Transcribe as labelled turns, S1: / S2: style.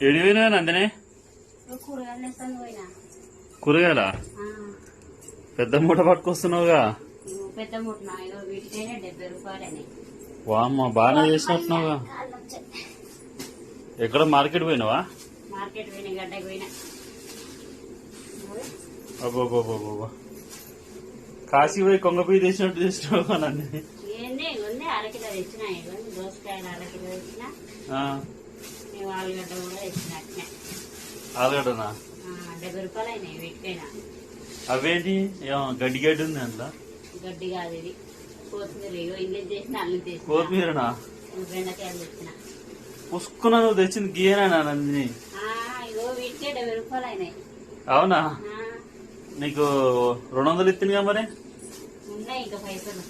S1: ఎడిపోయినా నందనే కూరగాయలా పెద్ద మూట పట్టుకొస్తున్నావుగా.
S2: పెద్ద మూట వీటికైనా 70 రూపాయలని.
S1: వామ్మ బాగానే చేసినట్టున్నావుగా. ఎక్కడ మార్కెట్ పోయినావా?
S2: మార్కెట్ పోయినా, గడ్డకి పోయినా.
S1: అబ్బో కాశీ పోయి కొంగపోయి తెచ్చినట్టు తెచ్చినావు నన్ను.
S2: ఏంది ఉంది, అరకిలో తెచ్చినా. దోసకాయలు అరకిలో తెచ్చినా. ఆలుగడ్డ కూడా తెచ్చిన.
S1: ఆలుగడ్డనా?
S2: 70 రూపాయలు అయినాయి వీటికైనా.
S1: అవేంటి గడ్డి గడ్డి ఉంది అందులో?
S2: గడ్డి కాదు, ఇది కొత్తిమీర. ఇల్లు చేసిన అల్లు తెచ్చిన.
S1: కొత్తిమీరనా?
S2: బెండకాయలు తెచ్చిన.
S1: పుసుకున్నా నువ్వు తెచ్చింది గీయనా నందిని?
S2: ఇగో వీటికే 70 రూపాయలు అయినాయి.
S1: అవునా? నీకు 200 ఇచ్చిందిగా మరి.
S2: ఉన్నాయి ఇంకా పైసలు.